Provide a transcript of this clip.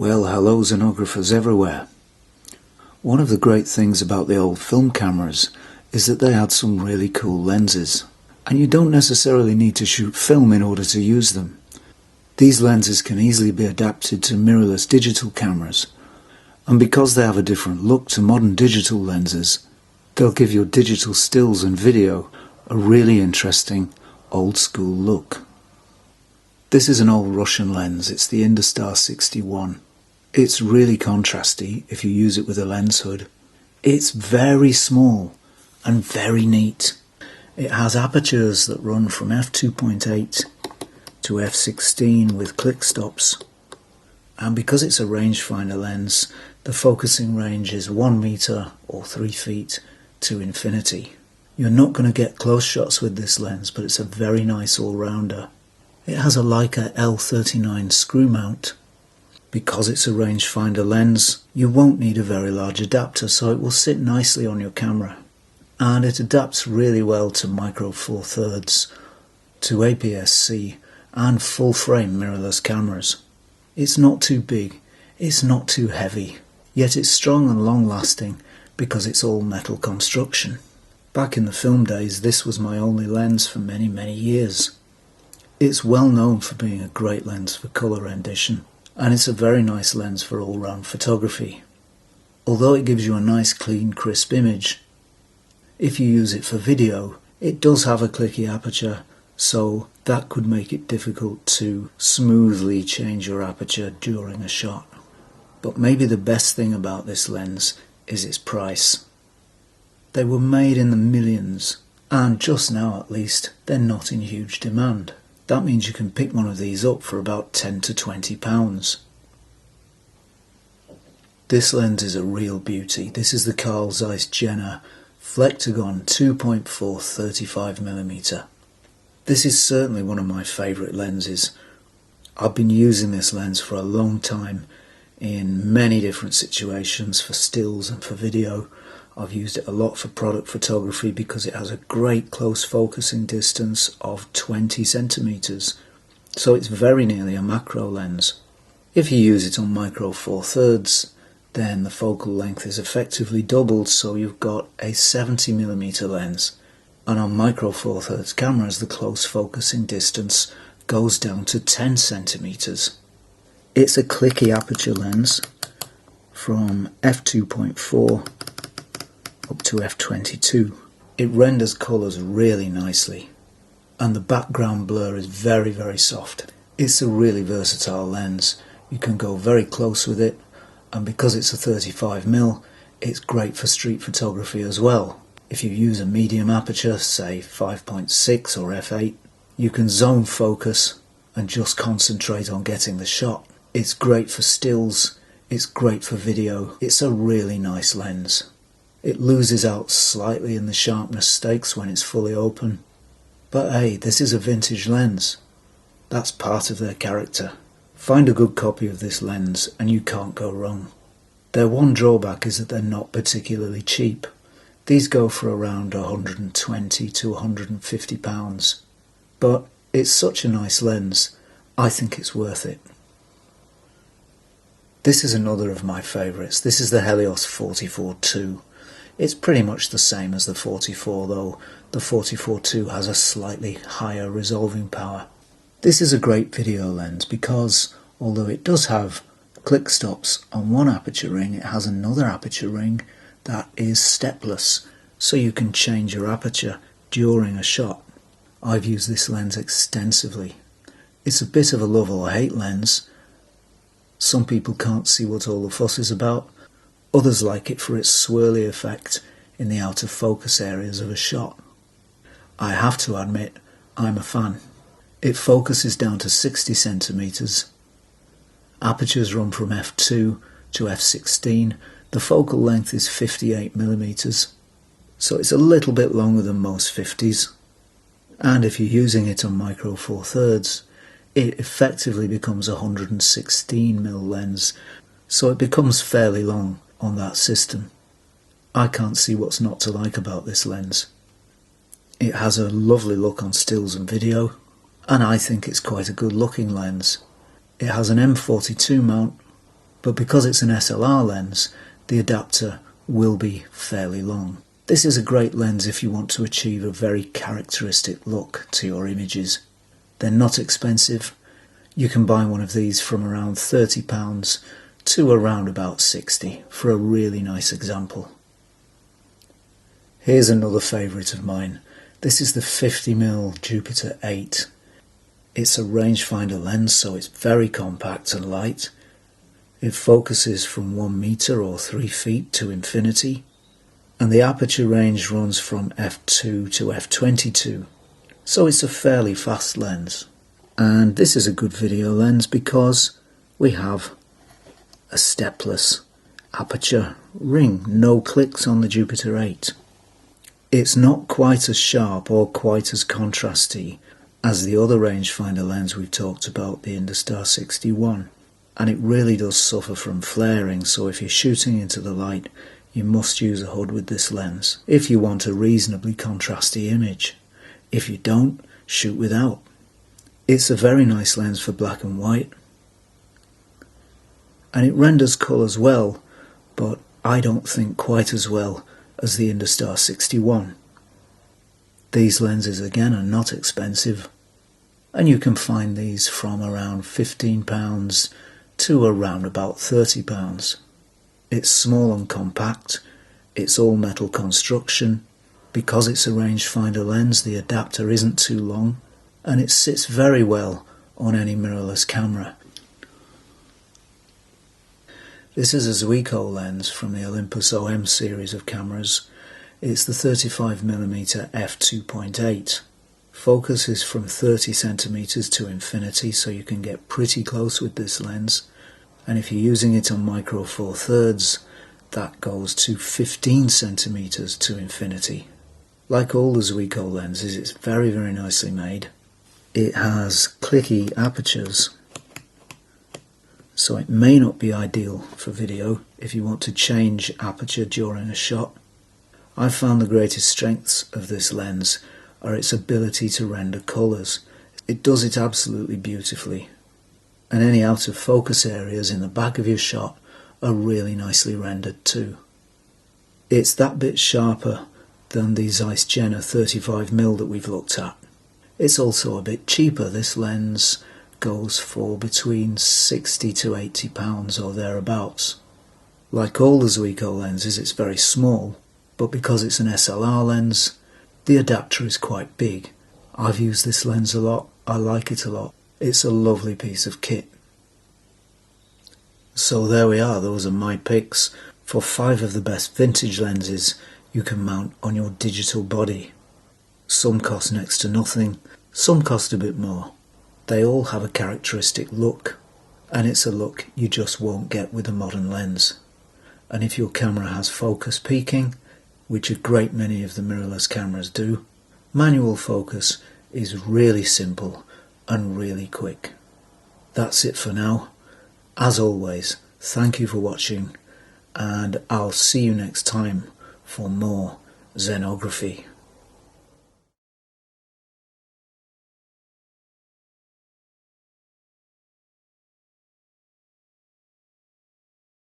Well, hello xenographers everywhere. One of the great things about the old film cameras is that they had some really cool lenses, and you don't necessarily need to shoot film in order to use them. These lenses can easily be adapted to mirrorless digital cameras, and because they have a different look to modern digital lenses, they'll give your digital stills and video a really interesting old school look. This is an old Russian lens. It's the Industar 61. It's really contrasty if you use it with a lens hood. It's very small and very neat. It has apertures that run from f2.8 to f16 with click stops. And because it's a rangefinder lens, the focusing range is 1 meter or 3 feet to infinity. You're not going to get close shots with this lens, but it's a very nice all-rounder. It has a Leica L39 screw mount. Because it's a rangefinder lens, you won't need a very large adapter, so it will sit nicely on your camera. And it adapts really well to micro four thirds, to Aps-C and full frame mirrorless cameras. It's not too big, it's not too heavy, yet it's strong and long lasting because it's all metal construction. Back in the film days, this was my only lens for many years. It's well known for being a great lens for colour rendition, and it's a very nice lens for all-round photography. Although it gives you a nice clean crisp image, if you use it for video, it does have a clicky aperture, so that could make it difficult to smoothly change your aperture during a shot. But maybe the best thing about this lens is its price. They were made in the millions, and just now at least, they're not in huge demand. That means you can pick one of these up for about £10 to £20. This lens is a real beauty. This is the Zeiss Jena Flektogon 2.4 35mm. This is certainly one of my favourite lenses. I've been using this lens for a long time in many different situations, for stills and for video. I've used it a lot for product photography because it has a great close focusing distance of 20 centimeters, so it's very nearly a macro lens. If you use it on micro four thirds, then the focal length is effectively doubled, so you've got a 70mm lens, and on micro four thirds cameras the close focusing distance goes down to 10 centimeters. It's a clicky aperture lens from f2.4 up to f22. It renders colours really nicely, and the background blur is very soft. It's a really versatile lens. You can go very close with it, and because it's a 35mm, it's great for street photography as well. If you use a medium aperture, say 5.6 or f8, you can zone focus and just concentrate on getting the shot. It's great for stills, it's great for video. It's a really nice lens. It loses out slightly in the sharpness stakes when it's fully open. But hey, this is a vintage lens. That's part of their character. Find a good copy of this lens and you can't go wrong. Their one drawback is that they're not particularly cheap. These go for around £120 to £150. But it's such a nice lens, I think it's worth it. This is another of my favourites. This is the Helios 44-2. It's pretty much the same as the 44, though the 44-2 has a slightly higher resolving power. This is a great video lens because, although it does have click stops on one aperture ring, it has another aperture ring that is stepless, so you can change your aperture during a shot. I've used this lens extensively. It's a bit of a love or hate lens. Some people can't see what all the fuss is about. Others like it for its swirly effect in the out of focus areas of a shot. I have to admit, I'm a fan. It focuses down to 60 centimeters. Apertures run from f2 to f16. The focal length is 58mm, so it's a little bit longer than most 50s. And if you're using it on micro four thirds, it effectively becomes a 116mm lens, so it becomes fairly long on that system. I can't see what's not to like about this lens. It has a lovely look on stills and video, and I think it's quite a good looking lens. It has an M42 mount but because it's an SLR lens, the adapter will be fairly long. This is a great lens if you want to achieve a very characteristic look to your images. They're not expensive. You can buy one of these from around £30 to around about £60 for a really nice example. Here's another favourite of mine. This is the 50mm Jupiter 8. It's a rangefinder lens, so it's very compact and light. It focuses from 1 meter or 3 feet to infinity, and the aperture range runs from f2 to f22, so it's a fairly fast lens. And this is a good video lens because we have a stepless aperture ring, no clicks on the Jupiter 8. It's not quite as sharp or quite as contrasty as the other rangefinder lens we've talked about, the Industar 61, and it really does suffer from flaring, so if you're shooting into the light you must use a hood with this lens if you want a reasonably contrasty image. If you don't, shoot without. It's a very nice lens for black and white, and it renders colours well, but I don't think quite as well as the Industar 61. These lenses again are not expensive, and you can find these from around £15 to around about £30. It's small and compact, it's all metal construction. Because it's a rangefinder lens, the adapter isn't too long, and it sits very well on any mirrorless camera. This is a Zuiko lens from the Olympus OM series of cameras. It's the 35mm f2.8. Focus is from 30cm to infinity, so you can get pretty close with this lens. And if you're using it on micro four thirds, that goes to 15cm to infinity. Like all the Zuiko lenses, it's very nicely made. It has clicky apertures, so it may not be ideal for video if you want to change aperture during a shot. I've found the greatest strengths of this lens are its ability to render colours. It does it absolutely beautifully, and any out of focus areas in the back of your shot are really nicely rendered too. It's that bit sharper than the Zeiss Jena 35mm that we've looked at. It's also a bit cheaper. This lens goes for between £60 to £80 or thereabouts. Like all the Zuiko lenses, it's very small, but because it's an SLR lens, the adapter is quite big. I've used this lens a lot, I like it a lot. It's a lovely piece of kit. So there we are, those are my picks for 5 of the best vintage lenses you can mount on your digital body. Some cost next to nothing, some cost a bit more. They all have a characteristic look, and it's a look you just won't get with a modern lens. And if your camera has focus peaking, which a great many of the mirrorless cameras do, manual focus is really simple and really quick. That's it for now. As always, thank you for watching, and I'll see you next time for more Zenography.